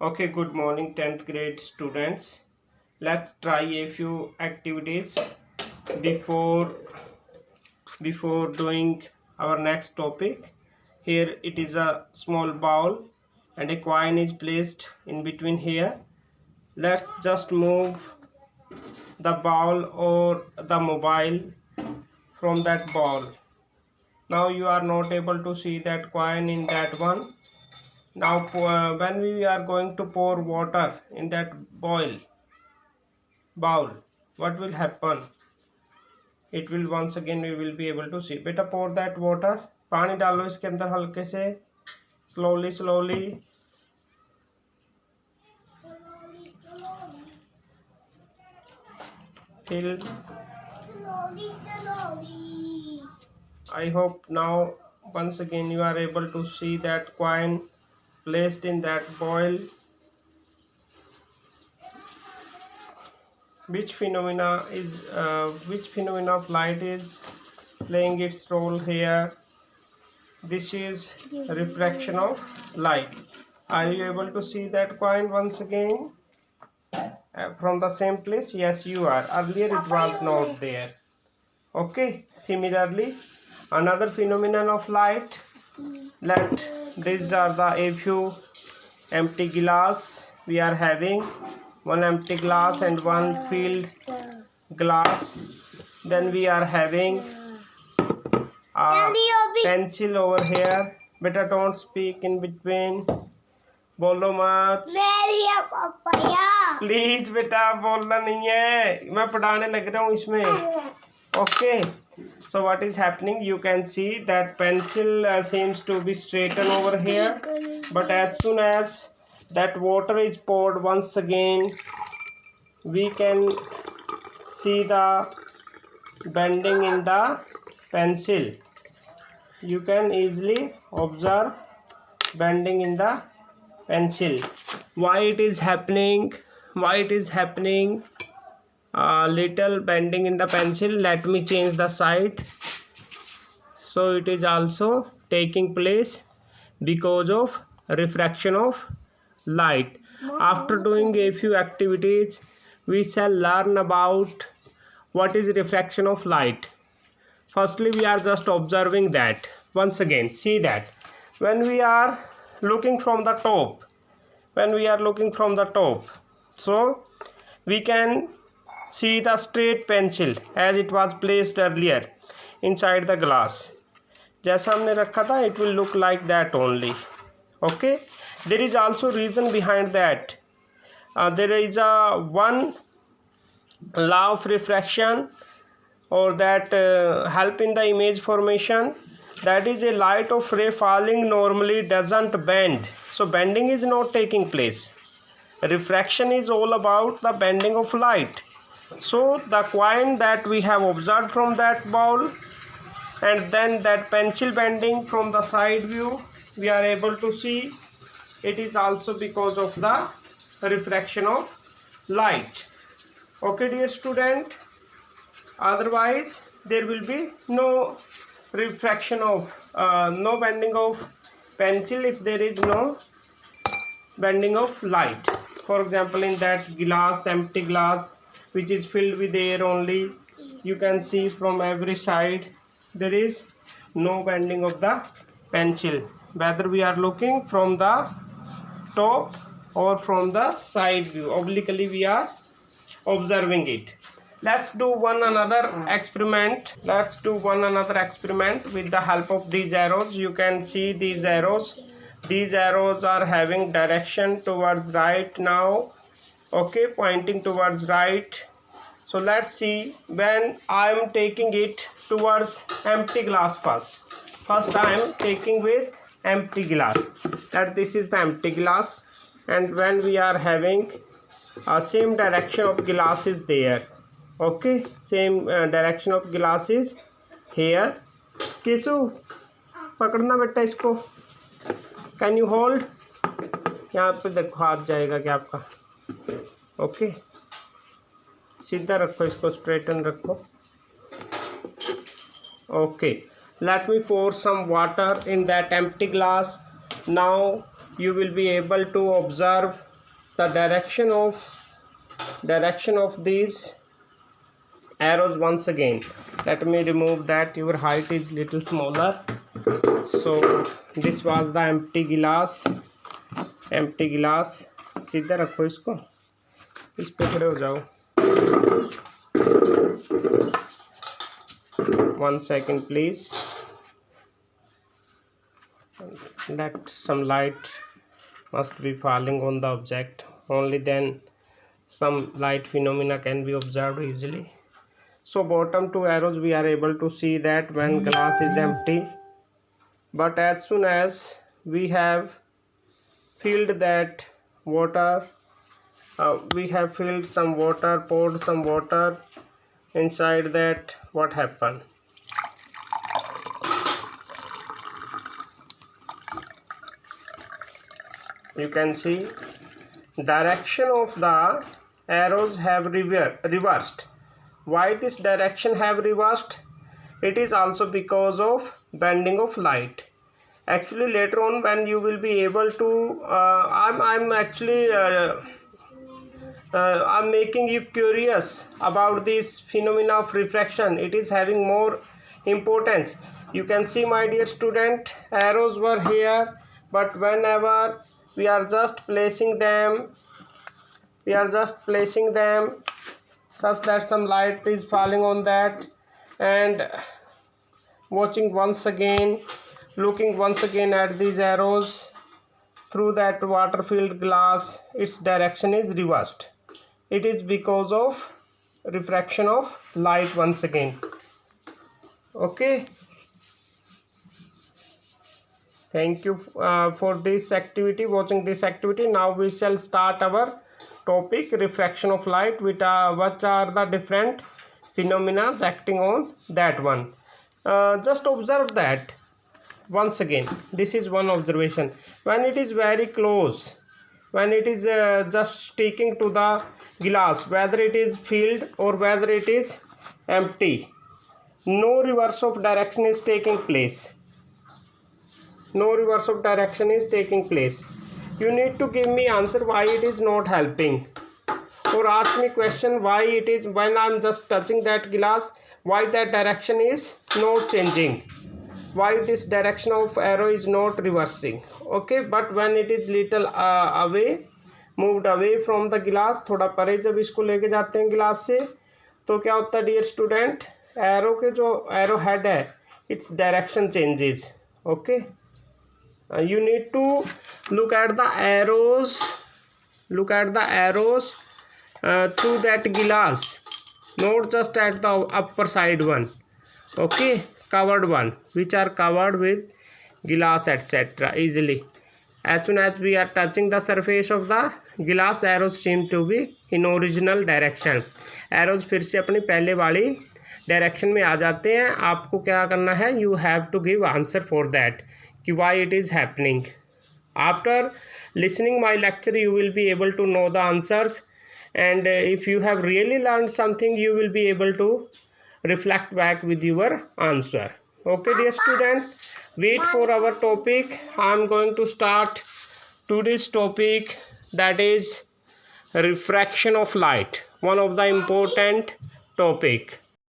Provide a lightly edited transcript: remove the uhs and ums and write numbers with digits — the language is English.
Okay, good morning 10th grade students. Let's try a few activities before doing our next topic. Here it is a small bowl and a coin is placed in between here. Let's just move the bowl or the mobile from that bowl. Now you are not able to see that coin in that one. Now when we are going to pour water in that bowl, what will happen? It will once again we will be able to see. बेटा pour that water, पानी डालो इसके अंदर हल्के से, slowly fill. I hope now once again you are able to see that coin placed in that bowl. Which phenomena of light is playing its role here? This is refraction of light. Are you able to see that coin once again from the same place? Yes, you are. Earlier it was not there. Okay, similarly another phenomenon of light, these are the a few empty glass we are having, one empty glass and one filled glass. Then we are having a pencil over here. Beta don't speak in between, बोलो मत please बेटा, बोलना नहीं है, मैं पढ़ाने लग रहा हूँ इसमें. Okay, so what is happening? You can see that pencil seems to be straightened over here, but as soon as that water is poured once again, we can see the bending in the pencil. You can easily observe bending in the pencil. Why it is happening? Little bending in the pencil. Let me change the side. So it is also taking place because of refraction of light. After doing a few activities, we shall learn about what is refraction of light. Firstly, we are just observing that. Once again, see that when we are looking from the top, so we can see the straight pencil as it was placed earlier inside the glass. जैसा हमने रखा था, it will look like that only. Okay, there is also reason behind that. There is a one law of refraction, or that help in the image formation. That is, a light of ray falling normally doesn't bend, so bending is not taking place. Refraction is all about the bending of light. So the coin that we have observed from that bowl, and then that pencil bending from the side view, we are able to see it is also because of the refraction of light. Okay, dear student, otherwise there will be no refraction of no bending of pencil if there is no bending of light. For example, in that glass, empty glass which is filled with air only, you can see from every side there is no bending of the pencil, whether we are looking from the top or from the side view. Obliquely we are observing it. Let's do one another experiment with the help of these arrows. You can see these arrows are having direction towards right now. Okay, pointing towards right. So let's see, when I am taking it towards empty glass, first I am taking with empty glass, that this is the empty glass, and when we are having same direction of glass is there. Okay, same direction of glass is here. Kisu, पकड़ना बेटा इसको. Can you hold? यहाँ पे देखो हाथ जाएगा क्या आपका. ओके, सीधा रखो इसको, स्ट्रेटन रखो. Okay, let me pour some water in that empty glass. Now you will be able to observe the direction of these arrows once again. Let me remove that. Your height is little smaller. So this was the empty glass. सीधा रखो इसको, इस पे खड़े हो जाओ. 1 second please. Let some light must be falling on the object. Only then some light phenomena can be observed easily. So bottom two arrows we are able to see that when glass is empty, but as soon as we have filled that water, we have filled some water, poured some water inside that, what happened? You can see direction of the arrows have reversed. Why this direction have reversed? It is also because of bending of light. Actually later on when you will be able to I'm making you curious about this phenomena of refraction. It is having more importance. You can see, my dear student, arrows were here, but whenever we are just placing them such that some light is falling on that, and watching once again, looking once again at these arrows through that water filled glass, its direction is reversed. It is because of refraction of light once again. Okay, thank you for this activity, watching this activity. Now we shall start our topic, refraction of light, which are the different phenomena acting on that one. Just observe that once again. This is one observation. When it is very close, when it is just sticking to the glass, whether it is filled or whether it is empty, no reverse of direction is taking place. No reverse of direction is taking place. You need to give me answer why it is not helping, or ask me question why it is, when I am just touching that glass, why that direction is not changing, why this direction of arrow is not reversing. Okay, but when it is little away, moved away from the glass, थोड़ा परे जब इसको लेके जाते हैं गिलास से, तो क्या होता है डियर स्टूडेंट, एरो के जो एरो हेड है, its direction changes. Okay, you need to look at the arrows through that glass, not just at the upper side one. Okay, covered one, which are covered with glass etc. easily. As soon as we are touching the surface of the glass, arrows seem to be in original direction. arrows फिर से अपनी पहले वाली direction में आ जाते हैं. आपको क्या करना है, you have to give answer for that कि why it is happening. After listening my lecture, you will be able to know the answers, and if you have really learned something, you will be able to reflect back with your answer. Okay dear student, wait for our topic. I am going to start today's topic, that is refraction of light, one of the important topic.